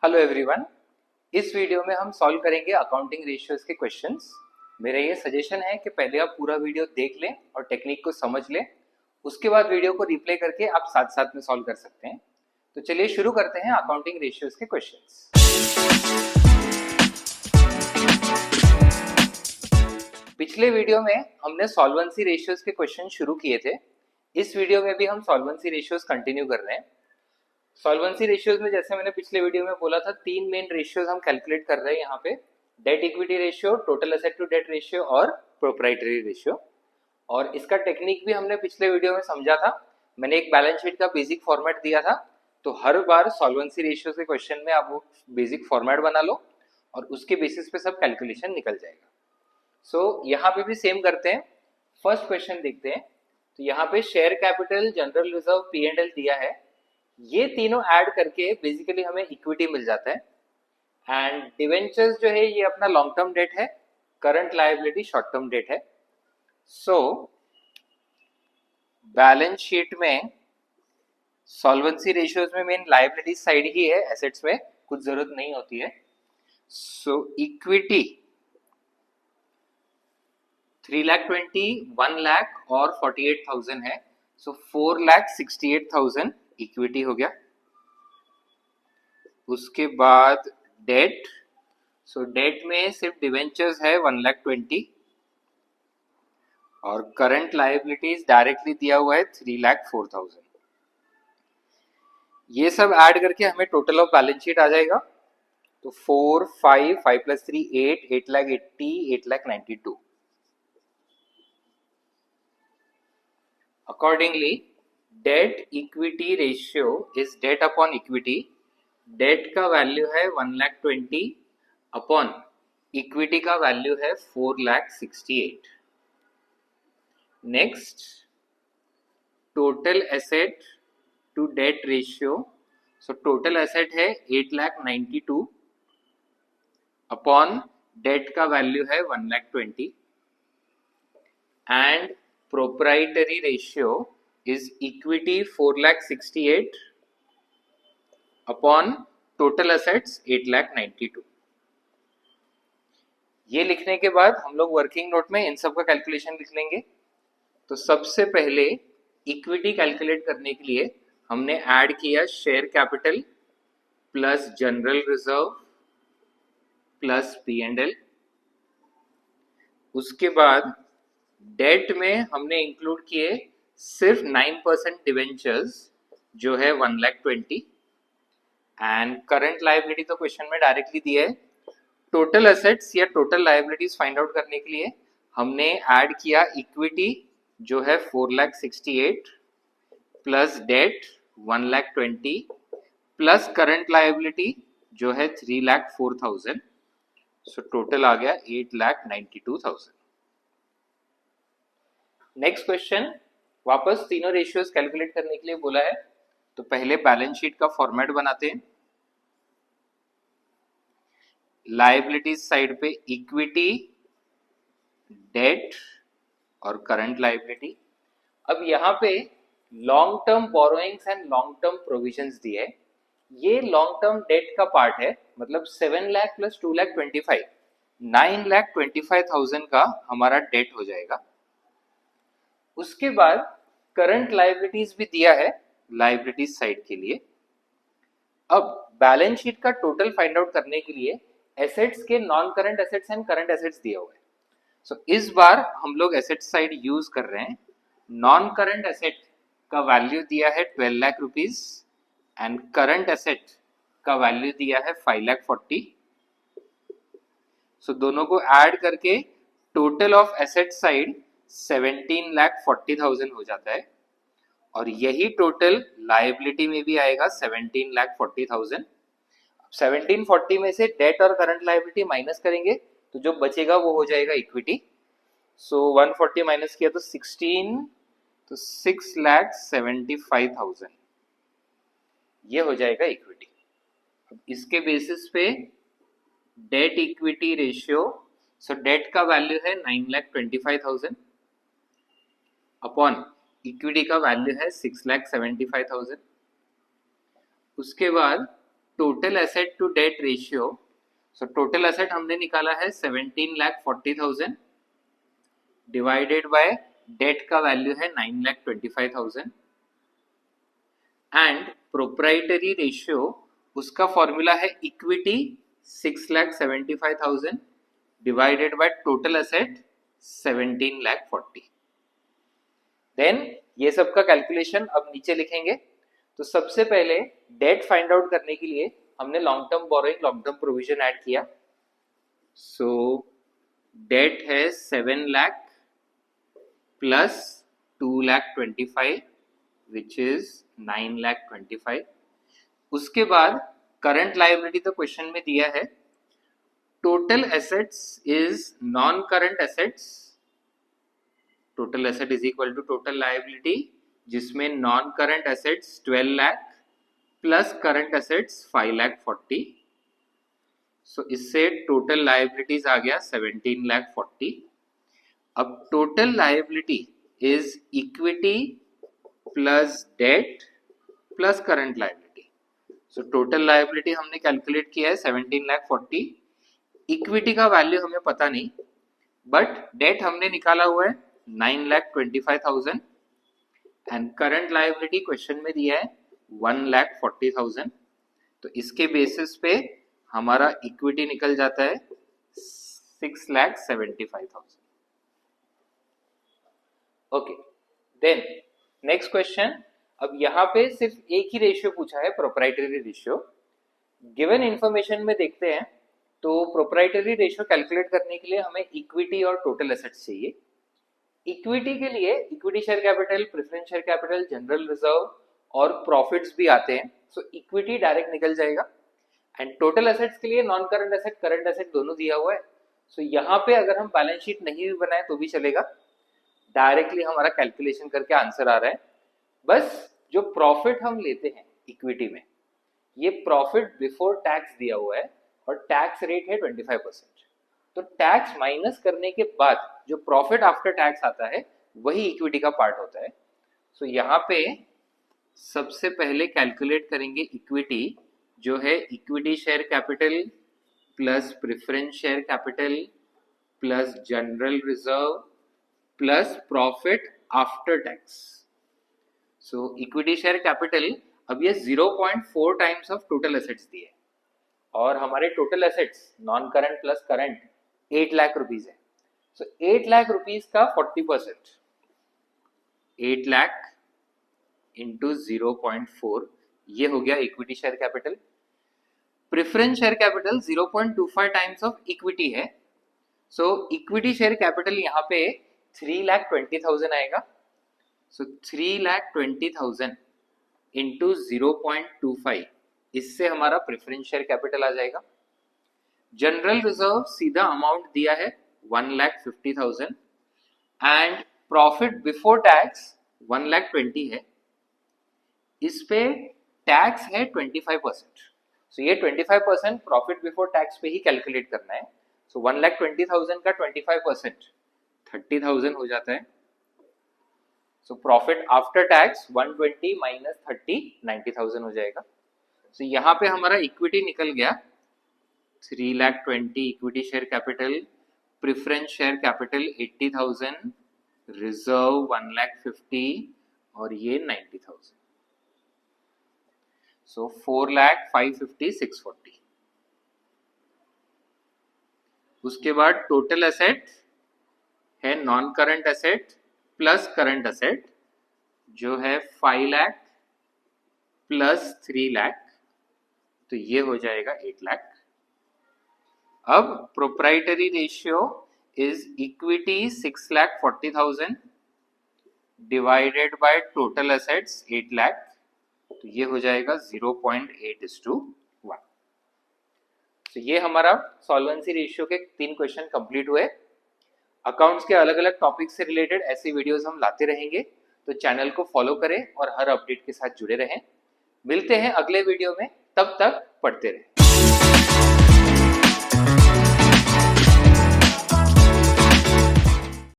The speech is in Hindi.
Hello everyone. इस वीडियो में हम सॉल्व करेंगे अकाउंटिंग रेशियोज के क्वेश्चंस। मेरा ये सजेशन है कि पहले आप पूरा वीडियो देख लें और टेक्निक को समझ लें, उसके बाद वीडियो को रिप्ले करके आप साथ साथ में सॉल्व कर सकते हैं। तो चलिए शुरू करते हैं अकाउंटिंग रेशियोज के क्वेश्चंस। पिछले वीडियो में हमने सॉल्वेंसी रेशियोज के क्वेश्चन शुरू किए थे। इस वीडियो में भी हम सॉल्वेंसी रेशियोज कंटिन्यू कर रहे हैं। सॉल्वेंसी रेशियोज में जैसे मैंने पिछले वीडियो में बोला था, तीन मेन रेशियोज हम कैलकुलेट कर रहे हैं यहाँ पे: debt equity ratio, total asset to debt ratio और प्रोप्राइटरी रेशियो। और इसका टेक्निक भी हमने पिछले वीडियो में समझा था। मैंने एक बैलेंस शीट का बेसिक फॉर्मेट दिया था, तो हर बार सॉल्वेंसी रेशियो के क्वेश्चन में आप वो बेसिक फॉर्मेट बना लो और उसके बेसिस पे सब कैलकुलेशन निकल जाएगा। सो यहाँ पे भी सेम करते हैं। फर्स्ट क्वेश्चन देखते हैं। तो यहाँ पे share capital, general reserve, P&L दिया है। ये तीनों ऐड करके बेसिकली हमें इक्विटी मिल जाता है। एंड डिवेंचर्स जो है ये अपना लॉन्ग टर्म डेट है, current liability short term debt है। सो बैलेंस शीट में सॉल्वेंसी रेशियोज में मेन लायबिलिटी साइड ही है, एसेट्स में कुछ जरूरत नहीं होती है। सो इक्विटी 3,20,000, 1 लाख और 48,000 है। सो 4,68,000 इक्विटी हो गया। उसके बाद डेट, सो डेट में सिर्फ डिवेंचर्स है 1,20,000 और करंट लायबिलिटीज डायरेक्टली दिया हुआ है 3,04,000। ये सब ऐड करके हमें टोटल ऑफ बैलेंस शीट आ जाएगा। तो 4, 5, 5 + 3 8, 8,80,000, 8,92,000। Accordingly, debt equity ratio is debt upon equity. Debt का वैल्यू है 1,20,000 अपॉन इक्विटी का वैल्यू है 4,68,000। Next, total asset to debt ratio. So total asset है 8,92,000 अपॉन डेट का वैल्यू है 1,20,000 and proprietary ratio is equity 4,68,000 upon total assets 8,92,000। ये लिखने के बाद हम लोग वर्किंग नोट में इन सब का कैलकुलेशन लिख लेंगे। तो सबसे पहले इक्विटी कैलकुलेट करने के लिए हमने ऐड किया share capital plus general reserve plus P&L। उसके बाद डेट में हमने इंक्लूड किए सिर्फ 9% डिवेंचर्स जो है 1,20,000 एंड करंट लायबिलिटी तो क्वेश्चन में डायरेक्टली दिया है। टोटल एसेट्स या टोटल लायबिलिटीज फाइंड आउट करने के लिए हमने ऐड किया इक्विटी जो है 4,68,000 plus debt 1,20,000 plus current liability जो है 3,04,000। सो टोटल आ गया 8,92,000। नेक्स्ट क्वेश्चन, वापस तीनों रेशियोज कैलकुलेट करने के लिए बोला है। तो पहले बैलेंस शीट का फॉर्मेट बनाते हैं। लायबिलिटीज साइड पे इक्विटी, डेट और करंट लायबिलिटी। अब यहाँ पे long term borrowings and long term provisions दिए। ये लॉन्ग टर्म डेट का पार्ट है, मतलब 7 लाख प्लस 2,25,000, 9,25,000 का हमारा डेट हो जाएगा। उसके बाद करंट लायबिलिटीज भी दिया है लायबिलिटीज साइड के लिए। अब बैलेंस शीट का टोटल फाइंड आउट करने के लिए एसेट्स के non current assets and current assets दिया हुआ है। सो इस बार हम लोग एसेट साइड यूज कर रहे हैं। नॉन करंट एसेट का वैल्यू दिया है 12 lakh rupees and current asset का वैल्यू दिया है 5,40,000। सो दोनों को ऐड करके टोटल ऑफ एसेट साइड 17,40,000 हो जाता है और यही टोटल लायबिलिटी में भी आएगा 17,40,000। 1740 में से डेट और करंट लायबिलिटी माइनस करेंगे तो जो बचेगा वो हो जाएगा इक्विटी। सो 140 माइनस किया तो 16, तो 6,75,000 ये हो जाएगा इक्विटी। इसके बेसिस पे डेट इक्विटी रेशियो, सो डेट का वैल्यू है 9,25,000 अपॉन इक्विटी का वैल्यू है 6,75,000। उसके बाद total asset to debt ratio, so total asset हमने निकाला है 17,40,000 डिवाइडेड बाय डेट का वैल्यू है 9,25,000 एंड प्रोप्राइटरी रेशियो उसका फॉर्मूला है equity 6,75,000 divided by total asset 17,40,000। Then ये सब का कैलकुलेशन अब नीचे लिखेंगे। तो सबसे पहले डेट फाइंड आउट करने के लिए हमने long term borrowing long term provision add किया। सो डेट है 7 लाख प्लस 2,25,000 विच इज 9,25,000। उसके बाद करंट लायबिलिटी तो क्वेश्चन में दिया है, total assets is non current assets, total asset is equal to total liability जिसमें non current assets 12 lakh plus current assets 5,40,000। So इससे टोटल लायबिलिटीज आ गया 17,40,000। अब total liability is equity plus debt plus current liability. So total liability हमने कैलकुलेट किया है 17,40,000। इक्विटी का वैल्यू हमें पता नहीं, बट डेट हमने निकाला हुआ है 9,25,000 एंड करंट लायबिलिटी क्वेश्चन में दिया है 1,40,000। तो इसके बेसिस पे हमारा इक्विटी निकल जाता है 6,75,000। Okay, then next question. अब यहाँ पे सिर्फ एक ही रेशियो पूछा है, प्रोप्राइटरी रेशियो। गिवन इंफॉर्मेशन में देखते हैं तो प्रोप्राइटरी रेशियो कैलकुलेट करने के लिए हमें इक्विटी और टोटल एसेट्स चाहिए। इक्विटी के लिए equity share capital, preference share capital, general reserve और प्रॉफिट्स भी आते हैं। सो इक्विटी डायरेक्ट निकल जाएगा। एंड टोटल एसेट्स के लिए non current asset, current asset दोनों दिया हुआ है। सो यहाँ पे अगर हम बैलेंस शीट नहीं भी बनाए तो भी चलेगा, डायरेक्टली हमारा कैलकुलेशन करके आंसर आ रहा है। बस जो प्रॉफिट हम लेते हैं इक्विटी में, ये प्रॉफिट बिफोर टैक्स दिया हुआ है और टैक्स रेट है 25%। तो टैक्स माइनस करने के बाद जो प्रॉफिट आफ्टर टैक्स आता है वही इक्विटी का पार्ट होता है। सो यहाँ पे सबसे पहले कैलकुलेट करेंगे इक्विटी, जो है equity share capital plus preference share capital plus general reserve plus profit after tax. So equity share capital अब ये 0.4 टाइम्स ऑफ टोटल एसेट्स दिए और हमारे total assets non current plus current 8 lakh rupees है। सो 8 लाख रुपीज का 40%, 8 लाख इंटू 0.4, ये हो गया equity share capital. Preference share capital 0.25 times of equity है। सो इक्विटी शेयर कैपिटल यहाँ पे 3,20,000 आएगा। सो 3,20,000 इंटू 0.25, इससे हमारा प्रेफरेंस शेयर कैपिटल आ जाएगा। जनरल रिजर्व सीधा अमाउंट दिया है 1,50,000 एंड प्रॉफिट बिफोर टैक्स 1,20,000 है। इस पे टैक्स है 25%। सो ये 25% प्रॉफिट बिफोर टैक्स पे ही कैलकुलेट करना है। सो 1,20,000 का 25% 30,000 हो जाता है। So profit after tax 120 minus 30 90,000 हो जाएगा। सो यहाँ पे हमारा इक्विटी निकल गया 3,20,000 equity share capital, preference share capital 80,000, reserve 1,50,000 और ये 90,000। सो 4,05,50 640। उसके बाद टोटल एसेट है non current asset plus current asset, जो है 5 लाख प्लस 3 लाख, तो ये हो जाएगा 8 लाख। अब proprietary ratio is equity 6,40,000 divided by total assets 8 lakh, तो ये हो जाएगा 0.8:1। तो ये हमारा सॉल्वेंसी रेशियो के 3 क्वेश्चन कंप्लीट हुए। अकाउंट्स के अलग अलग टॉपिक से रिलेटेड ऐसी वीडियोस हम लाते रहेंगे, तो चैनल को फॉलो करें और हर अपडेट के साथ जुड़े रहें। मिलते हैं अगले वीडियो में, तब तक पढ़ते रहें।